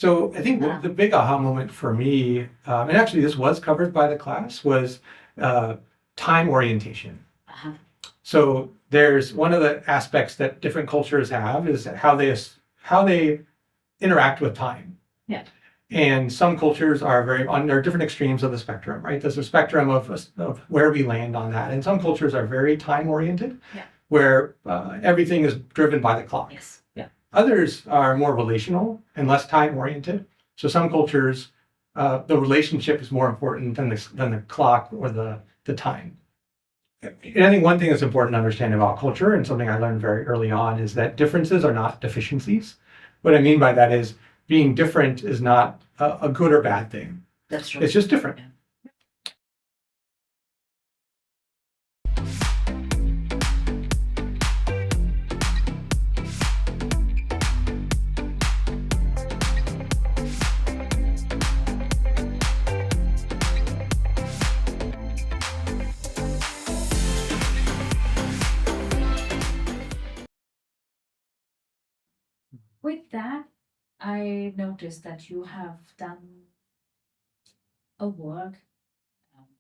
So I think the big aha moment for me, and actually this was covered by the class, was time orientation. Uh-huh. So there's one of the aspects that different cultures have is how they interact with time. Yeah. And some cultures are there are different extremes of the spectrum, right? There's a spectrum of where we land on that. And some cultures are very time oriented, Yeah. where everything is driven by the clock. Yes. Yeah. Others are more relational and less time oriented. So some cultures, the relationship is more important than the clock or the time. And I think one thing that's important to understand about culture, and something I learned very early on, is that differences are not deficiencies. What I mean by that is being different is not a good or bad thing. That's true. It's just different. Yeah. With that, I noticed that you have done a work,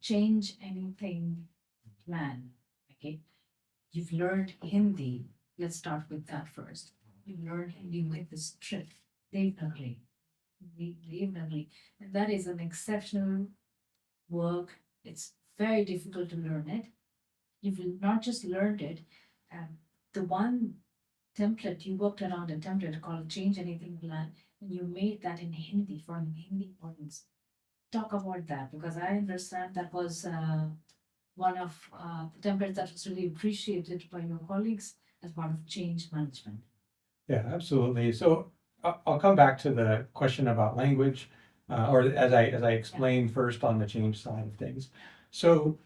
change anything plan. Okay. You've learned Hindi. Let's start with that first. You learned Hindi with this trip, Devanagari. Devanagari. And that is an exceptional work. It's very difficult to learn it. You've not just learned it, the one template you worked around a template called Change Anything Plan, and you made that in Hindi for an Hindi audience. Talk about that because I understand that was one of the templates that was really appreciated by your colleagues as part of change management. Yeah, absolutely. So I'll come back to the question about language, or as I explained first on the change side of things. So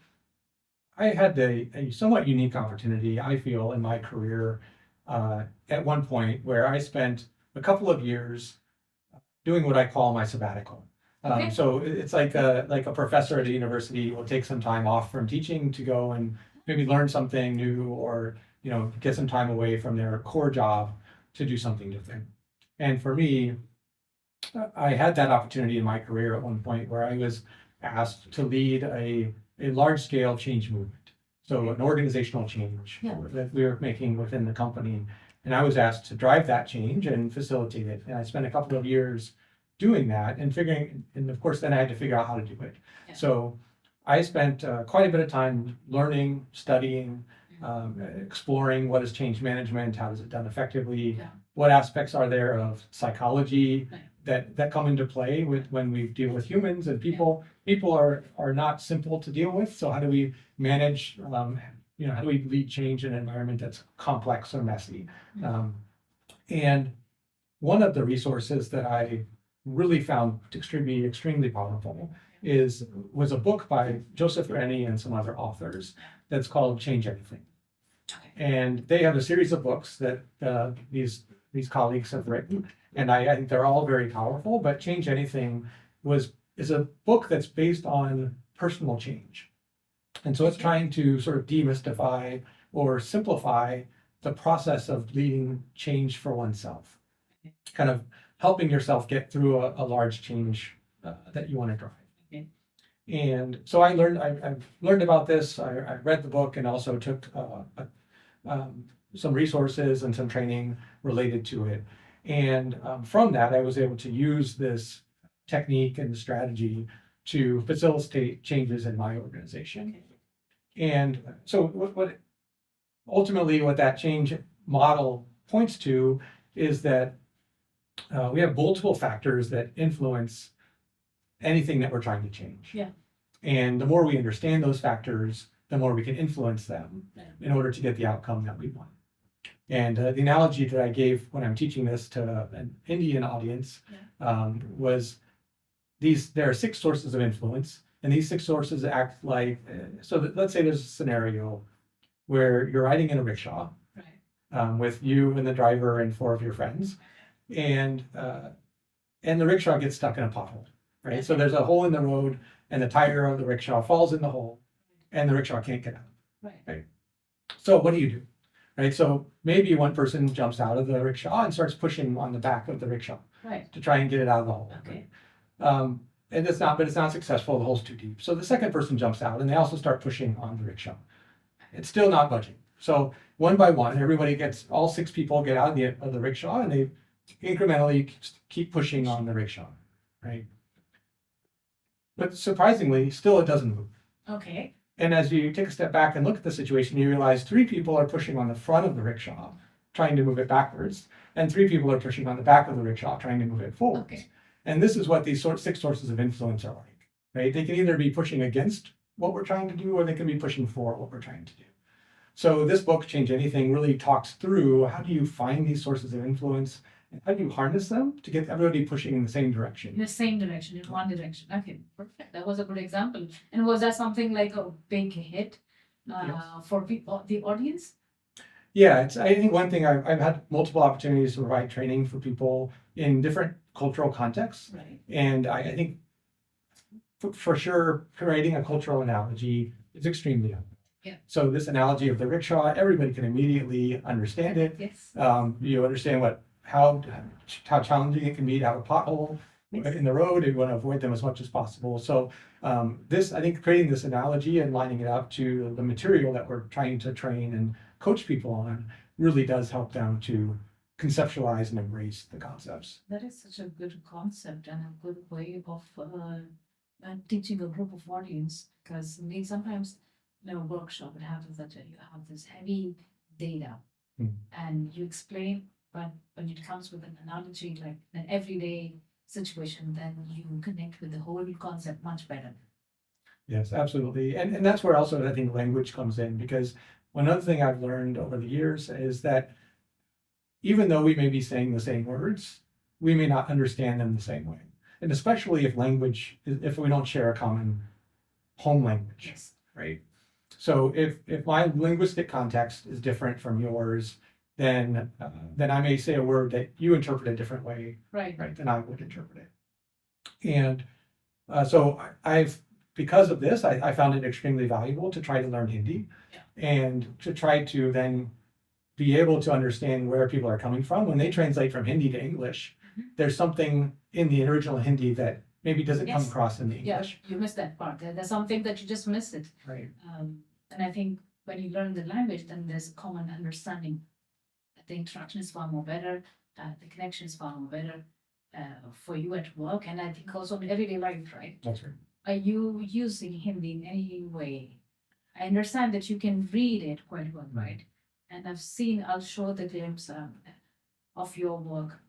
I had a somewhat unique opportunity, I feel, in my career at one point where I spent a couple of years doing what I call my sabbatical. Okay. So it's like a professor at a university will take some time off from teaching to go and maybe learn something new, or get some time away from their core job to do something different. And for me, I had that opportunity in my career at one point where I was asked to lead a large scale change movement. So an organizational change that we were making within the company. And I was asked to drive that change and facilitate it. And I spent a couple of years doing that and of course, then I had to figure out how to do it. Yeah. So I spent quite a bit of time learning, studying, exploring what is change management, how is it done effectively, what aspects are there of psychology that come into play when we deal with humans and people. People are not simple to deal with. So how do we manage, how do we lead change in an environment that's complex or messy? And one of the resources that I really found extremely powerful was a book by Joseph Rennie and some other authors that's called Change Anything. Okay. And they have a series of books that these colleagues have written, and I think they're all very powerful. But Change Anything is a book that's based on personal change, and so it's trying to sort of demystify or simplify the process of leading change for oneself, kind of helping yourself get through a large change that you want to drive. Okay. And so I learned about this. I read the book and also took some resources and some training related to it. And from that, I was able to use this technique and strategy to facilitate changes in my organization. Okay. And so what ultimately what that change model points to is that we have multiple factors that influence anything that we're trying to change. Yeah. And the more we understand those factors, the more we can influence them in order to get the outcome that we want. And the analogy that I gave when I'm teaching this to an Indian audience was there are 6 sources of influence, and these 6 sources act like, let's say there's a scenario where you're riding in a rickshaw with you and the driver and 4 of your friends, and the rickshaw gets stuck in a pothole, right? So there's a hole in the road, and the tire of the rickshaw falls in the hole, and the rickshaw can't get out. Right. So what do you do? right? So maybe one person jumps out of the rickshaw and starts pushing on the back of the rickshaw Right. to try and get it out of the hole. Okay. And but it's not successful. The hole's too deep. So the second person jumps out and they also start pushing on the rickshaw. It's still not budging. So one by one, all 6 people get out of the rickshaw and they incrementally keep pushing on the rickshaw, right? But surprisingly, still it doesn't move. Okay. And as you take a step back and look at the situation, you realize 3 people are pushing on the front of the rickshaw, trying to move it backwards, and 3 people are pushing on the back of the rickshaw, trying to move it forwards. Okay. And this is what these 6 sources of influence are like, right? They can either be pushing against what we're trying to do, or they can be pushing for what we're trying to do. So this book, Change Anything, really talks through how do you find these sources of influence and how do you harness them to get everybody pushing in the same direction. In the same direction, in one direction. Okay, perfect. That was a good example. And was that something like a big hit for people, the audience? Yeah, I think one thing I've had multiple opportunities to provide training for people in different cultural contexts. Right. And I think for sure, creating a cultural analogy is extremely helpful. Yeah. So this analogy of the rickshaw, everybody can immediately understand it. Yes. You understand how challenging it can be to have a pothole in the road. You want to avoid them as much as possible. So I think creating this analogy and lining it up to the material that we're trying to train and coach people on really does help them to conceptualize and embrace the concepts. That is such a good concept and a good way of teaching a group of audience, because sometimes workshop, it happens that you have this heavy data and you explain, but when it comes with an analogy, like an everyday situation, then you connect with the whole concept much better. Yes, absolutely. And that's where also I think language comes in, because one other thing I've learned over the years is that even though we may be saying the same words, we may not understand them the same way. And especially if we don't share a common home language, Yes. right? So if my linguistic context is different from yours, then I may say a word that you interpret a different way, Right. than I would interpret it. And so because of this, I found it extremely valuable to try to learn Hindi and to try to then be able to understand where people are coming from. When they translate from Hindi to English, there's something in the original Hindi that maybe doesn't come across in the English. Yeah, you missed that part. There's something that you just missed it. Right. And I think when you learn the language, then there's common understanding. The interaction is far more better. The connection is far more better for you at work, and I think also in everyday life, right? That's right. Are you using Hindi in any way? I understand that you can read it quite well, right? And I'll show the glimpse of your work.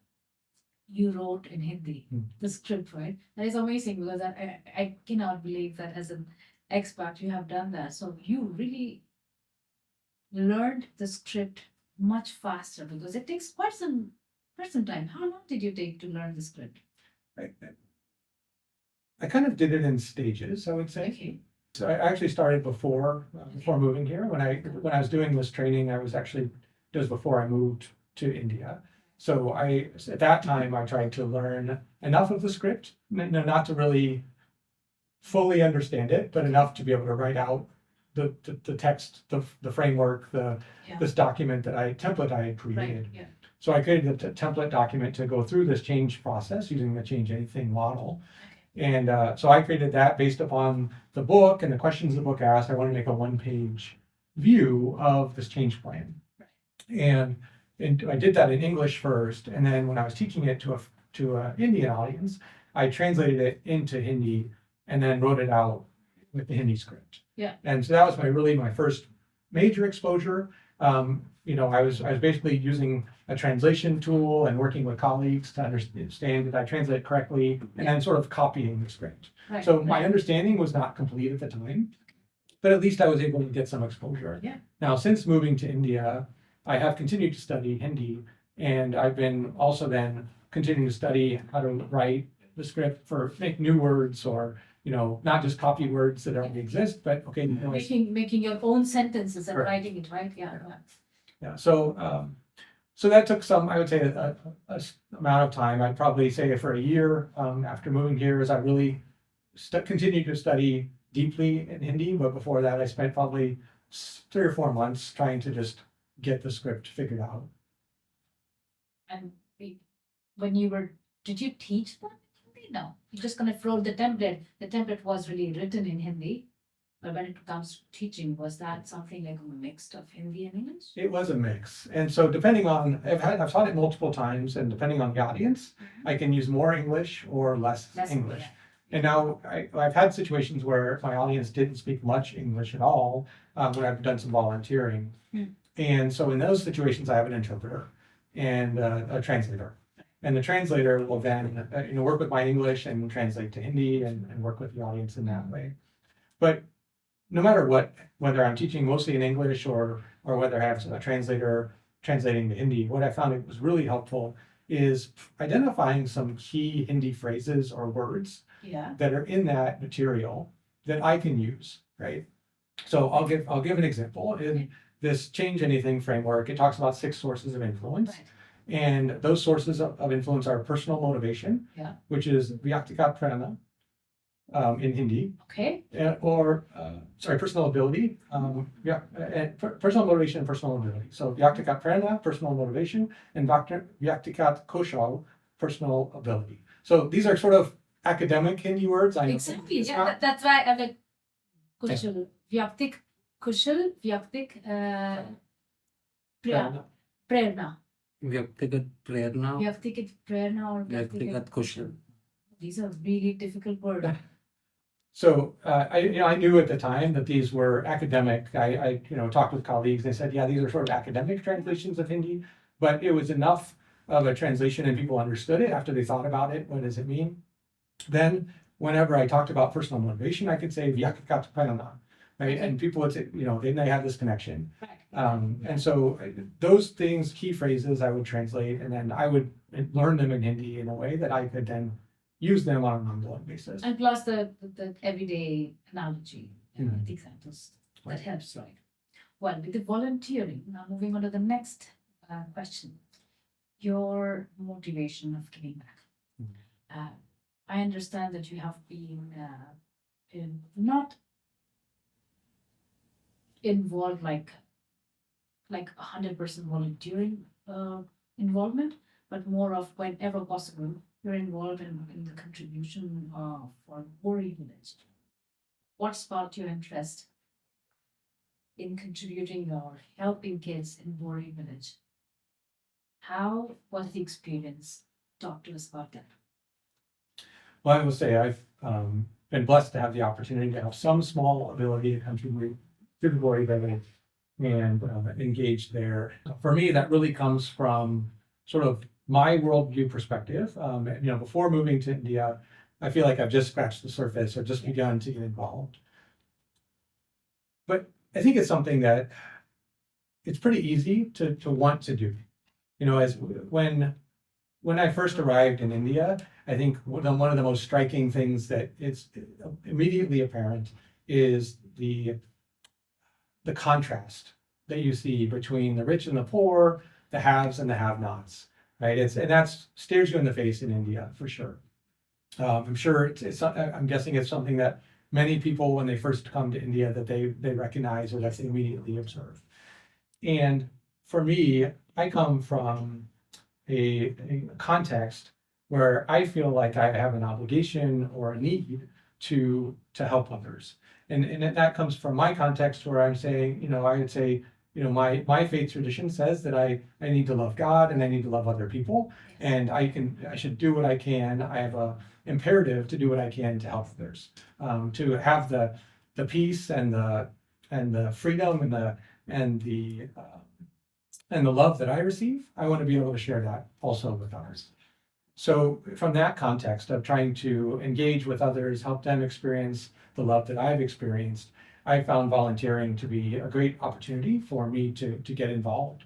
You wrote in Hindi, the script, right? That is amazing, because I cannot believe that as an expat you have done that. So you really learned the script much faster, because it takes quite some time. How long did you take to learn the script? I kind of did it in stages, I would say. Okay. So I actually started before moving here. When I was doing this training, it was before I moved to India. So at that time I tried to learn enough of the script, not to really fully understand it, but enough to be able to write out the text, the framework, this template I had created. Right. Yeah. So I created a template document to go through this change process using the Change Anything model. And so I created that based upon the book and the questions the book asked. I wanted to make a 1-page view of this change plan. And I did that in English first. And then when I was teaching it to an Indian audience, I translated it into Hindi and then wrote it out with the Hindi script. Yeah. And so that was my first major exposure. I was basically using a translation tool and working with colleagues to understand did I translate correctly, and then sort of copying the script. Right. So my understanding was not complete at the time, but at least I was able to get some exposure. Yeah. Now, since moving to India, I have continued to study Hindi, and I've been also then continuing to study how to write the script make new words, or not just copy words that already exist, but making your own sentences and Correct. writing it, right? Yeah. Yeah. So that took I would say, a amount of time. I'd probably say for a year after moving here, as I really continued to study deeply in Hindi. But before that, I spent probably 3 or 4 months trying to just get the script figured out. And when you were, did you teach them in Hindi? No, you just kind of wrote the template. The template was really written in Hindi. But when it comes to teaching, was that something like a mix of Hindi and English? It was a mix. And so depending on, I've taught it multiple times, and depending on the audience, I can use more English or less English. Yeah. And now I've had situations where my audience didn't speak much English at all when I've done some volunteering. And so in those situations, I have an interpreter and a translator. And the translator will then work with my English and translate to Hindi and work with the audience in that way. But no matter what, whether I'm teaching mostly in English or whether I have a translator translating to Hindi, what I found it was really helpful is identifying some key Hindi phrases or words that are in that material that I can use, right? So I'll give an example. In this Change Anything framework, it talks about 6 sources of influence. Right. And those sources of influence are personal motivation, which is Vyaktigat Prana in Hindi. Okay. Personal ability. Personal motivation and personal ability. So Vyaktigat Prana, personal motivation, and Vyaktigat Kaushal, personal ability. So these are sort of academic Hindi words. I know. Exactly. Yeah, that's why I'm like Kushal, Vyaktik, Kushal, Vyaktik, Prerna. व्यक्तिगत प्रेरणा Vyaktikat Prerna or व्यक्तिगत कौशल. These are really difficult words. So I knew at the time that these were academic. I talked with colleagues. They said, yeah, these are sort of academic translations of Hindi, but it was enough of a translation and people understood it after they thought about it. What does it mean? Then whenever I talked about personal motivation, I could say Vyaktigat Prerna, right? And people would say, then they have this connection. Right. And so those things, key phrases, I would translate, and then I would learn them in Hindi in a way that I could then use them on an ongoing basis. And plus the everyday analogy, the examples, that helps, right? Well, with the volunteering, now moving on to the next question, your motivation of giving back. I understand that you have been not involved like 100% volunteering involvement, but more of whenever possible, you're involved in the contribution for Bori village. What sparked your interest in contributing or helping kids in Bori village? How was the experience? Talk to us about that. Well, I will say I've been blessed to have the opportunity to have some small ability to contribute to the Bori village and engage there. For me, that really comes from sort of my worldview perspective. Before moving to India, I feel like I've just scratched the surface or just begun to get involved. But I think it's something that it's pretty easy to want to do. As when I first arrived in India, I think one of the most striking things that it's immediately apparent is the contrast that you see between the rich and the poor, the haves and the have-nots, right? And that stares you in the face in India for sure. I'm sure I'm guessing it's something that many people, when they first come to India, that they recognize or that they immediately observe. And for me, I come from a context where I feel like I have an obligation or a need to help others. And that comes from my context where I'm saying, I would say, my faith tradition says that I need to love God and I need to love other people. And I should do what I can. I have a imperative to do what I can to help others, to have the peace and the freedom and the love that I receive. I want to be able to share that also with others. So from that context of trying to engage with others, help them experience the love that I've experienced, I found volunteering to be a great opportunity for me to get involved.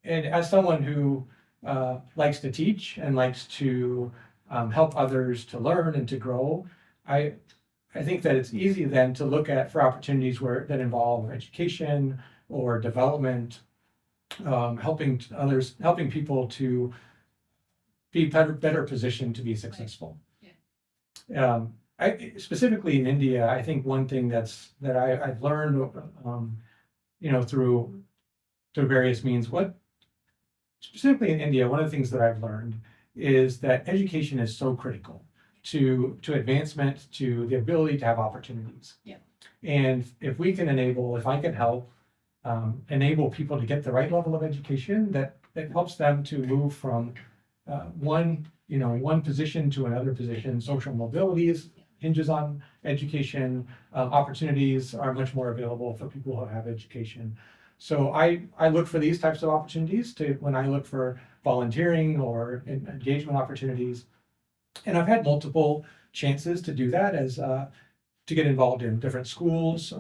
And as someone who likes to teach and likes to help others to learn and to grow, I think that it's easy then to look for opportunities that involve education or development, helping people to be better positioned to be successful. Yeah. Specifically in India, I think one thing that I've learned, through through various means. What specifically in India, one of the things that I've learned is that education is so critical to advancement, to the ability to have opportunities. Yeah. And if we can enable, if I can help enable people to get the right level of education, that helps them to move from one position to another position. Social mobility hinges on education. Opportunities are much more available for people who have education. So I look for these types of opportunities when I look for volunteering or engagement opportunities. And I've had multiple chances to do that as to get involved in different schools,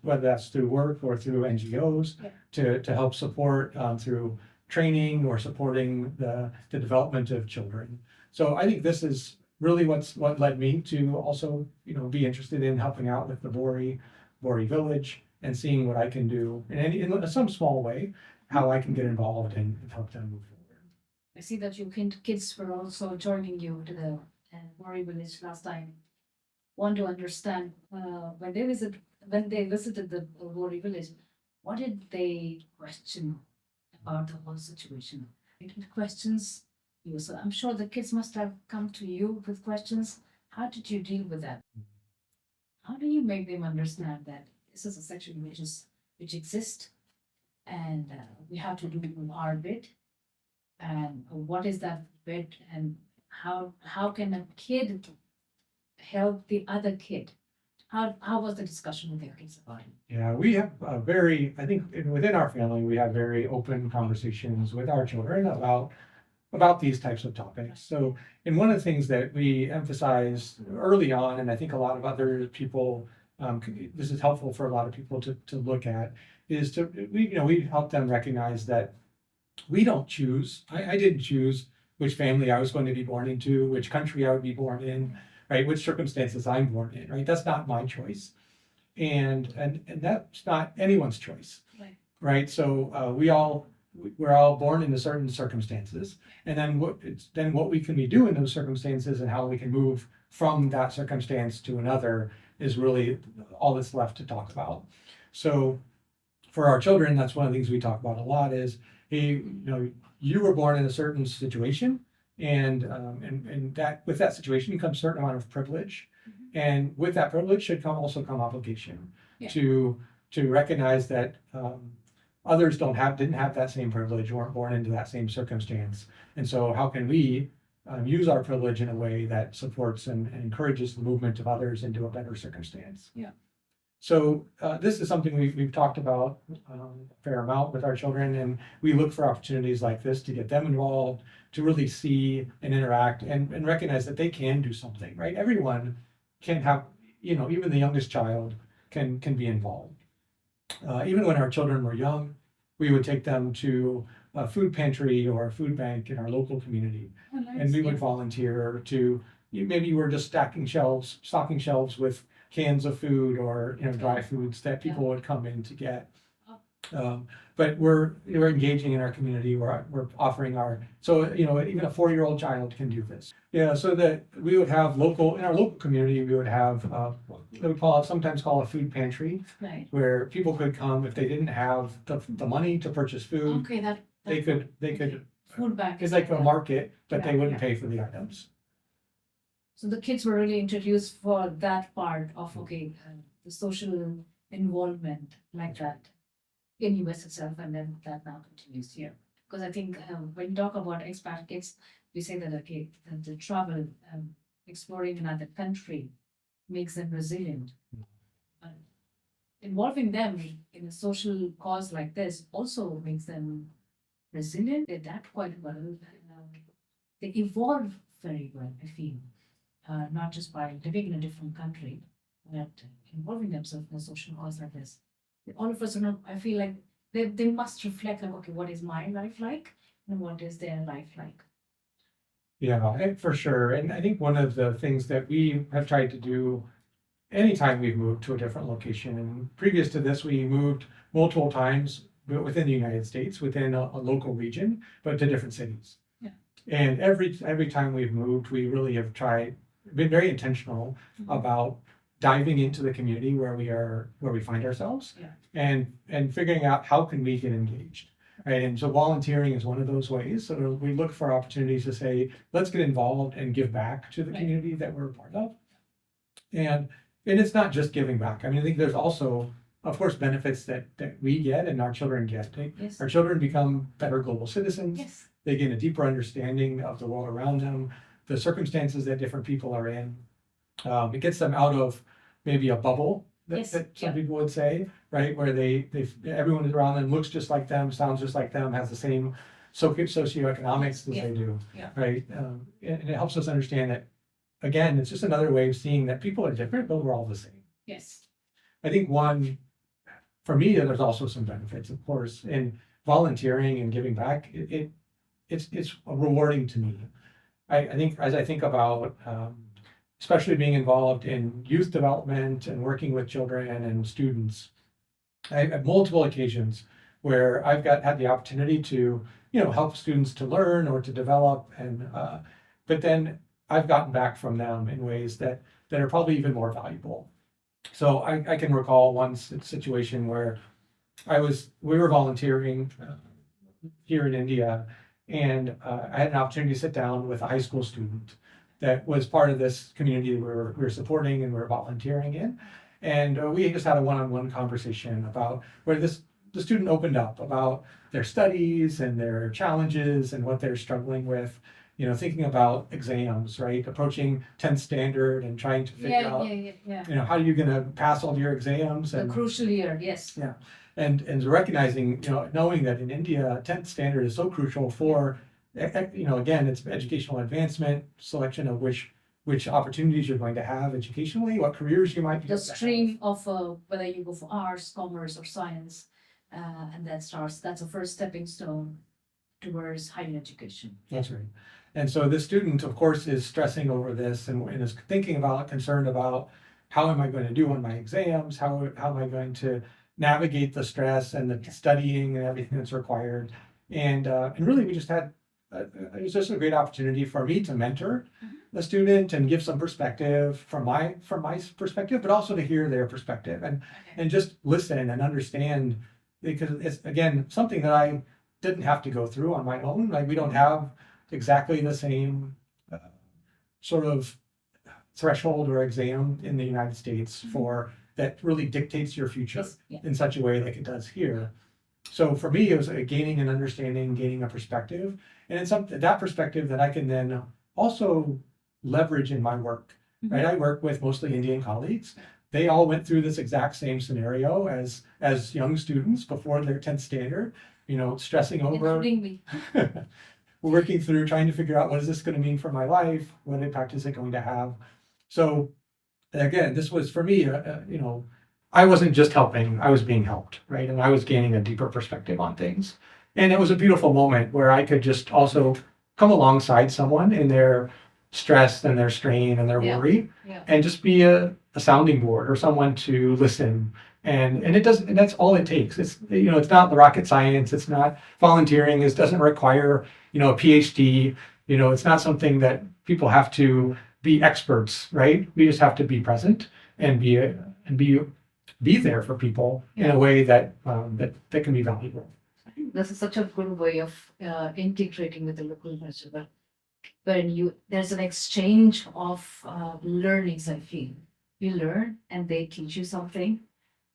whether that's through work or through NGOs, to help support through training or supporting the development of children. So I think this is really what led me to also be interested in helping out with the Bori village and seeing what I can do in some small way, how I can get involved and help them move forward. I see that your kids were also joining you to the Bori village last time. Want to understand when they visited the Bori village, what did they question about the whole situation? Any questions? So I'm sure the kids must have come to you with questions. How did you deal with that? How do you make them understand that this is a section which exists, and we have to do our bit? And what is that bit? And how can a kid help the other kid? How was the discussion with your kids about it? Yeah, we have I think within our family, we have very open conversations with our children about these types of topics. So, and one of the things that we emphasize early on, and I think a lot of other people, this is helpful for a lot of people to look at, is we help them recognize that we don't choose. I didn't choose which family I was going to be born into, which country I would be born in, right? Which circumstances I'm born in, right? That's not my choice, and that's not anyone's choice, right? So we're all born into certain circumstances, and then what we can be doing in those circumstances and how we can move from that circumstance to another is really all that's left to talk about. So for our children, that's one of the things we talk about a lot is, hey, you were born in a certain situation, and that with that situation comes a certain amount of privilege, and with that privilege should also come obligation to recognize that others didn't have that same privilege, weren't born into that same circumstance, and so how can we use our privilege in a way that supports and encourages the movement of others into a better circumstance? Yeah. So this is something we've talked about a fair amount with our children, and we look for opportunities like this to get them involved, to really see and interact and recognize that they can do something, right? Everyone can have, even the youngest child can be involved. Even when our children were young, we would take them to a food pantry or a food bank in our local community, and we would volunteer to, maybe we're just stocking shelves with cans of food or dry foods that people would come in to get. But we're engaging in our community. We're offering even a 4-year-old child can do this. Yeah, so that we would have in our local community, we would have what we sometimes call a food pantry, Right. where people could come if they didn't have the money to purchase food. Okay, They could. Food bank. It's like a market, but they Yeah, wouldn't yeah. pay for the items. So the kids were really introduced for that part of the social involvement like that in US itself, and then that now continues here. Because I think when you talk about expat kids, we say that the travel, exploring another country, makes them resilient. Involving them in a social cause like this also makes them resilient. They adapt quite well. They evolve very well, I feel. Not just by living in a different country, but involving themselves in a social cause like this. All of us, I feel like they must reflect like, okay, what is my life like, and what is their life like? Yeah, for sure. And I think one of the things that we have tried to do anytime we've moved to a different location, and previous to this, we moved multiple times within the United States, within a local region, but to different cities. Yeah. And every time we've moved, we really have been very intentional about diving into the community where we find ourselves, Yeah. and figuring out how can we get engaged. right? And so volunteering is one of those ways. So we look for opportunities to say, let's get involved and give back to the Right. community that we're a part of. And it's not just giving back. I mean, I think there's also, of course, benefits that we get and our children get. Yes. Our children become better global citizens. Yes. They gain a deeper understanding of the world around them, the circumstances that different people are in. It gets them out of maybe a bubble that, Yes, that some yeah. people would say, right? Where everyone around them looks just like them, sounds just like them, has the same socioeconomics as Yeah, they do, yeah. right? And it helps us understand that, again, it's just another way of seeing that people are different, but we're all the same. Yes. I think for me, there's also some benefits, of course, in volunteering and giving back. It's rewarding to me. I think as I think about, especially being involved in youth development and working with children and students, I have multiple occasions where I've had the opportunity to, help students to learn or to develop, and but then I've gotten back from them in ways that are probably even more valuable. So I can recall one situation where we were volunteering here in India, and I had an opportunity to sit down with a high school student that was part of this community we were supporting and we were volunteering in. And we just had a one-on-one conversation about where the student opened up about their studies and their challenges and what they're struggling with, thinking about exams, right? Approaching 10th standard and trying to figure out, how are you going to pass all your exams? The And crucial year, yes. yeah. And recognizing, knowing that in India, 10th standard is so crucial for, again, it's educational advancement, selection of which opportunities you're going to have educationally, what careers you might be The able to have. stream of whether you go for arts, commerce, or science, and that's a first stepping stone towards higher education. That's right. And so the student, of course, is stressing over this and is concerned about how am I going to do on my exams? How am I going to navigate the stress and the studying and everything that's required? And really, we just had it was just a great opportunity for me to mentor the student and give some perspective from my perspective, but also to hear their perspective and just listen and understand, because it's, again, something that I didn't have to go through on my own. Like, we don't have exactly the same sort of threshold or exam in the United States for that really dictates your future Yes, yeah. in such a way like it does here. So for me, it was gaining an understanding, gaining a perspective, and it's that perspective that I can then also leverage in my work, right? I work with mostly Indian colleagues. They all went through this exact same scenario as young students before their 10th standard, stressing over, Including me. working through, trying to figure out what is this going to mean for my life? What impact is it going to have? So again, this was for me, I wasn't just helping, I was being helped, right? And I was gaining a deeper perspective on things. And it was a beautiful moment where I could just also come alongside someone in their stress and their strain and their worry, and just be a sounding board or someone to listen. And that's all it takes. It's, it's not the rocket science. It's not volunteering. It doesn't require, a PhD. It's not something that people have to be experts, right? We just have to be present and be there for people in a way that can be valuable. I think this is such a good way of integrating with the local culture, when there's an exchange of learnings. I feel you learn and they teach you something,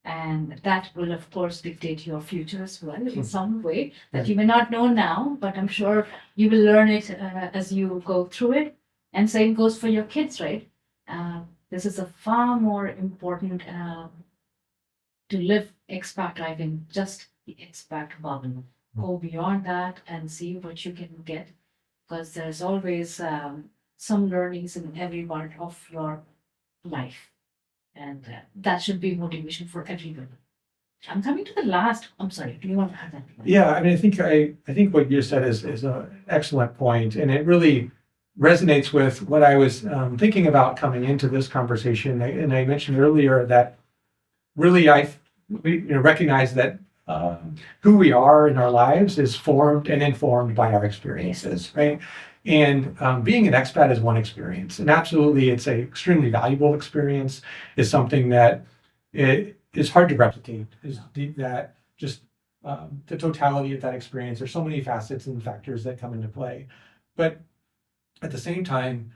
and that will of course dictate your future as well in some way that you may not know now, but I'm sure you will learn it as you go through it. And same goes for your kids, right? This is a far more important to live expat life in just the expat bubble. Go beyond that and see what you can get, because there's always some learnings in every part of your life, and that should be motivation for everyone. I'm coming to the last. I'm sorry. Do you want to have that? Yeah, I mean, I think what you said is an excellent point, and it really resonates with what I was thinking about coming into this conversation. And I mentioned earlier that really we recognize that who we are in our lives is formed and informed by our experiences, right? And being an expat is one experience, and absolutely, it's an extremely valuable experience. It's something that it is hard to replicate. That just the totality of that experience. There's so many facets and factors that come into play. But at the same time,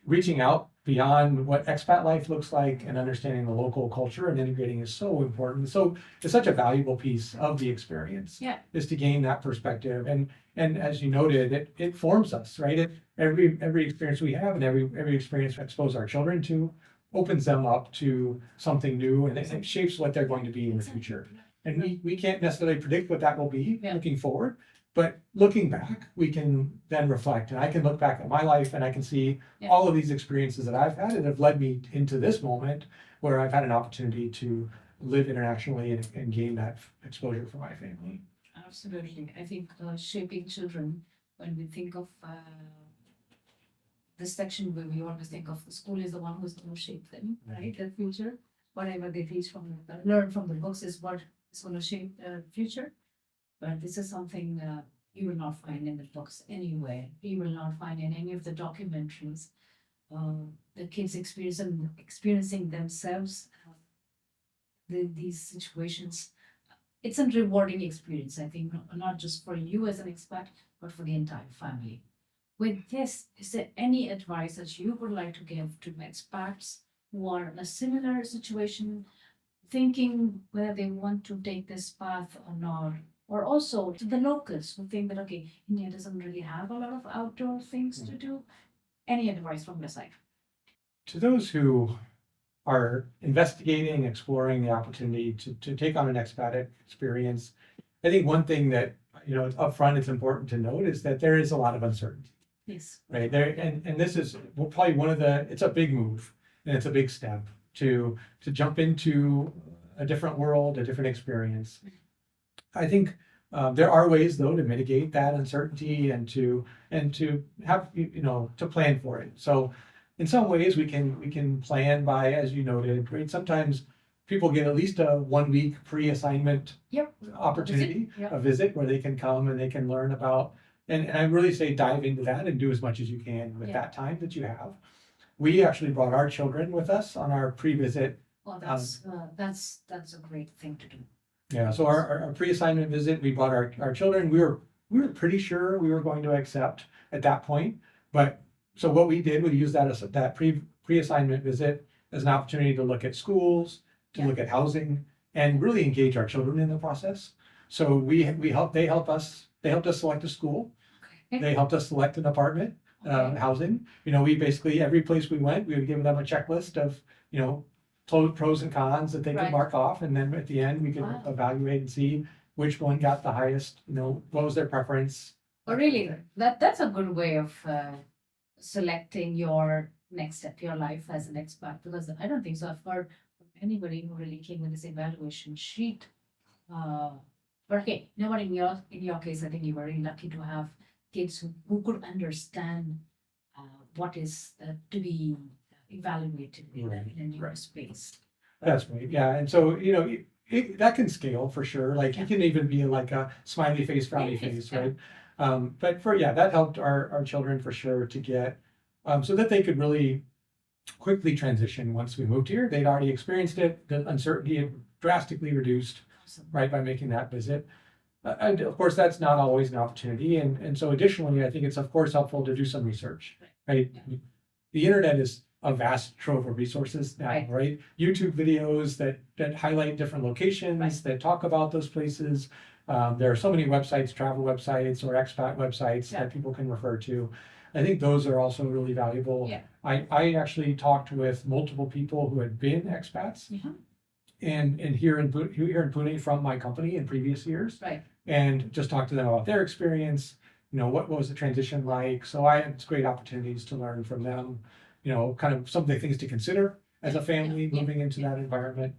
reaching out beyond what expat life looks like and understanding the local culture and integrating is so important. So it's such a valuable piece of the experience. Yeah. Is to gain that perspective. And as you noted, it forms us, right? Every experience we have and every experience we expose our children to opens them up to something new, and it shapes what they're going to be in the future. And we can't necessarily predict what that will be looking forward, but looking back, we can then reflect, and I can look back at my life and I can see all of these experiences that I've had that have led me into this moment where I've had an opportunity to live internationally and gain that exposure for my family. Absolutely. I think shaping children, when we think of this section where we always think of the school is the one who's going to shape them, right? Their future. Whatever they learn from the books is what is going to shape their future. But this is something you will not find in the books anywhere. You will not find in any of the documentaries. The kids experiencing themselves these situations. It's a rewarding experience, I think, not just for you as an expat, but for the entire family. With this, is there any advice that you would like to give to expats who are in a similar situation, thinking whether they want to take this path or not? Or also to the locals who think that, okay, India doesn't really have a lot of outdoor things to do. Any advice from your side? To those who are investigating, exploring the opportunity to take on an expat experience, I think one thing that, upfront it's important to note is that there is a lot of uncertainty. Yes. Right there, and this is probably it's a big move and it's a big step to jump into a different world, a different experience. I think there are ways though to mitigate that uncertainty and to have to plan for it. So in some ways we can plan by, as you noted, right? Sometimes people get at least a 1 week pre-assignment opportunity, a visit where they can come and they can learn about. And I really say dive into that and do as much as you can with that time that you have. We actually brought our children with us on our pre-visit. Well, that's a great thing to do. Yeah, so our pre-assignment visit, we brought our children. We were pretty sure we were going to accept at that point. But so what we did, we used that as that pre-assignment visit as an opportunity to look at schools, to look at housing, and really engage our children in the process. So they helped us select a school. Okay. They helped us select an apartment, housing. We basically, every place we went, we would give them a checklist of, pros and cons that they could mark off. And then at the end, we could evaluate and see which one got the highest, what was their preference. Oh, really? That's a good way of selecting your next step, your life as an expat, because I don't think so. I've heard from anybody who really came with this evaluation sheet. But okay, but in your case, I think you were really lucky to have kids who could understand what is to be evaluated in a new space. That's right. Yeah. And so, that can scale for sure. Like it can even be like a smiley face, frowny face, right? But that helped our children for sure to get, so that they could really quickly transition once we moved here. They'd already experienced it. The uncertainty had drastically reduced, right, by making that visit. And of course, that's not always an opportunity. And so additionally, I think it's of course helpful to do some research, right? Yeah. The internet is a vast trove of resources now, right? YouTube videos that highlight different locations, that talk about those places. There are so many websites, travel websites or expat websites that people can refer to. I think those are also really valuable. Yeah. I actually talked with multiple people who had been expats and here in Pune from my company in previous years. Right. And just talked to them about their experience, what was the transition like. So I had great opportunities to learn from them, kind of some of the things to consider as a family moving into that environment.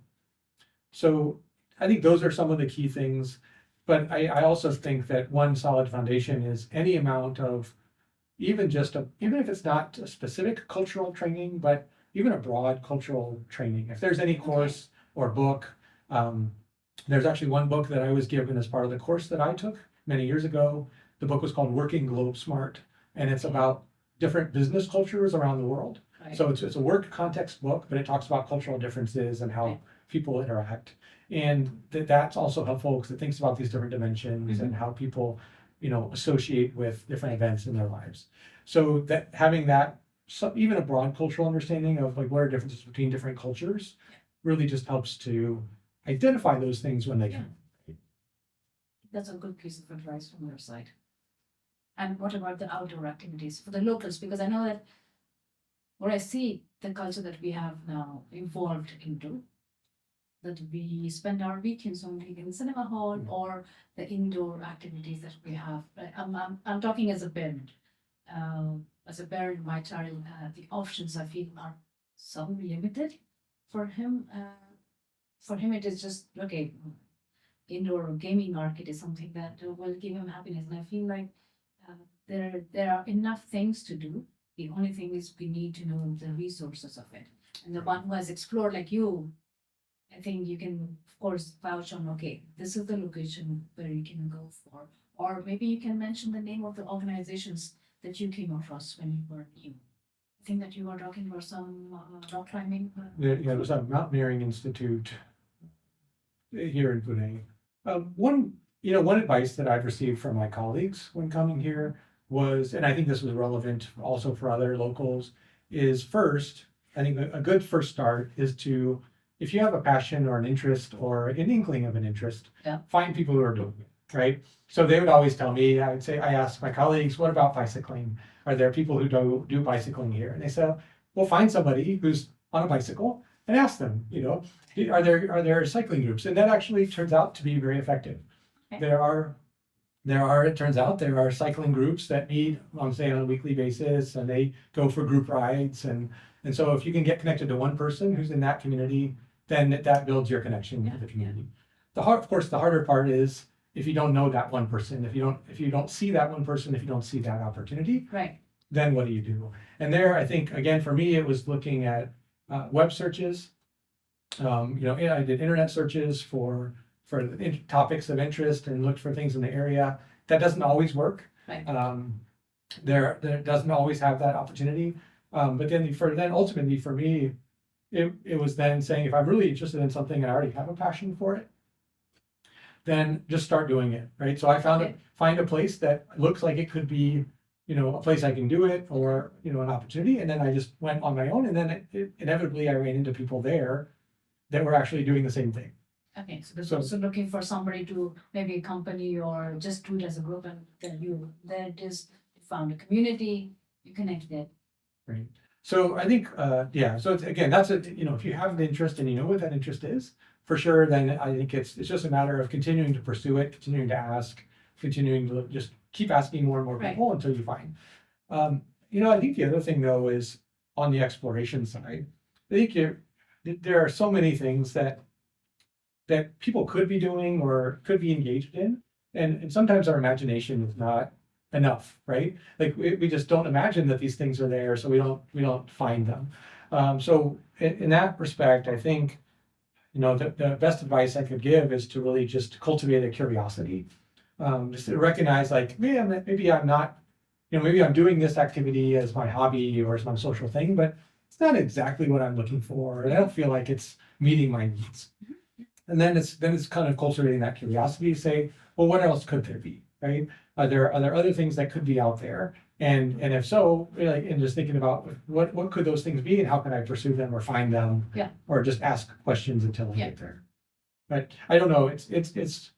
So I think those are some of the key things. But I also think that one solid foundation is any amount of even if it's not a specific cultural training, but even a broad cultural training. If there's any course or book, there's actually one book that I was given as part of the course that I took many years ago. The book was called Working Globe Smart, and it's about different business cultures around the world. Right. So it's a work context book, but it talks about cultural differences and how people interact. And that's also helpful because it thinks about these different dimensions and how people, associate with different events in their lives. So that having that, even a broad cultural understanding of like what are differences between different cultures really just helps to identify those things when they come. That's a good piece of advice from your side. And what about the outdoor activities for the locals? Because I know that what I see the culture that we have now evolved into, that we spend our weekends only in cinema hall or the indoor activities that we have. I'm talking as a parent. As a parent, my child, the options I feel are so limited for him. For him, it is just okay. Indoor gaming arcade is something that will give him happiness, and I feel like there are enough things to do. The only thing is we need to know the resources of it. And the one who has explored like you, I think you can, of course, vouch on, okay, this is the location where you can go for. Or maybe you can mention the name of the organizations that you came across when you were new. I think that you were talking about some rock climbing. It was a Mountaineering Institute here in Pune. One advice that I've received from my colleagues when coming here was, and I think this was relevant also for other locals, is first, I think a good first start is to, if you have a passion or an interest or an inkling of an interest, find people who are doing it, right? So they would always tell me, I ask my colleagues, what about bicycling? Are there people who do bicycling here? And they said, well, find somebody who's on a bicycle and ask them, are there cycling groups? And that actually turns out to be very effective. Okay. It turns out there are cycling groups that meet on a weekly basis, and they go for group rides. And so if you can get connected to one person who's in that community, then that builds your connection with the community. Of course, the harder part is if you don't know that one person, if you don't see that one person, if you don't see that opportunity, right, then what do you do? And there, I think, again, for me, it was looking at web searches. I did internet searches for topics of interest and looked for things in the area. That doesn't always work. Right. There doesn't always have that opportunity. But then ultimately for me, it was then saying, if I'm really interested in something and I already have a passion for it, then just start doing it, right? So I find a place that looks like it could be, a place I can do it, or, an opportunity. And then I just went on my own, and then inevitably I ran into people there that were actually doing the same thing. Okay, so this also looking for somebody to maybe accompany or just do it as a group, and then you found a community, you connected. Right. So I think, so it's, again, that's if you have an interest and you know what that interest is, for sure, then I think it's just a matter of continuing to pursue it, continuing to ask, continuing to just keep asking more and more people until you find. I think the other thing though is on the exploration side, I think there are so many things that people could be doing or could be engaged in, and sometimes our imagination is not enough, right? Like we just don't imagine that these things are there, so we don't find them. So in that respect, I think the best advice I could give is to really just cultivate a curiosity, just to recognize like, man, maybe I'm not, maybe I'm doing this activity as my hobby or as my social thing, but it's not exactly what I'm looking for, and I don't feel like it's meeting my needs. And then it's kind of cultivating that curiosity to say, well, what else could there be, right? Are there other things that could be out there? And if so, and just thinking about what could those things be, and how can I pursue them or find them, or just ask questions until I get there. But I don't know. It's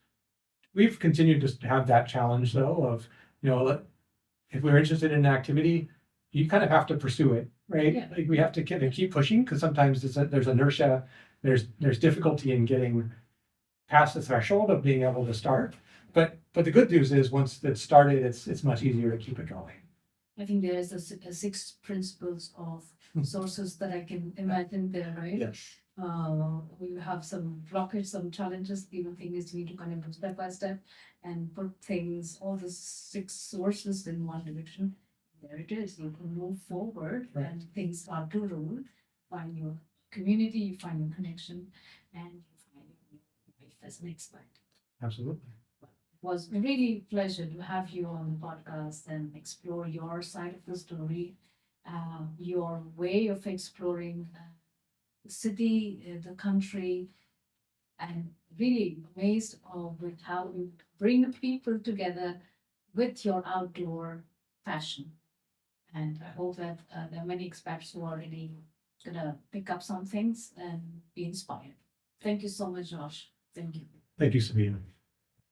we've continued to have that challenge though of if we're interested in an activity, you kind of have to pursue it, right? Yeah. Like we have to keep pushing, because sometimes there's inertia. There's difficulty in getting past the threshold of being able to start. But the good news is once it's started, it's much easier to keep it going. I think there is a 6 principles of sources that I can imagine there, right? Yes. We have some blockage, some challenges. The thing is you need to kind of go step by step and put all the 6 sources in one direction. There it is. You can move forward and things start to roll. Find your community, you find your connection, and you find your life as an expat. Absolutely. It was really a pleasure to have you on the podcast and explore your side of the story, your way of exploring the city, the country, and really amazed with how you bring people together with your outdoor passion. And I hope that there are many expats who are already gonna pick up some things and be inspired. Thank you so much, Josh. Thank you. Thank you, Sabina.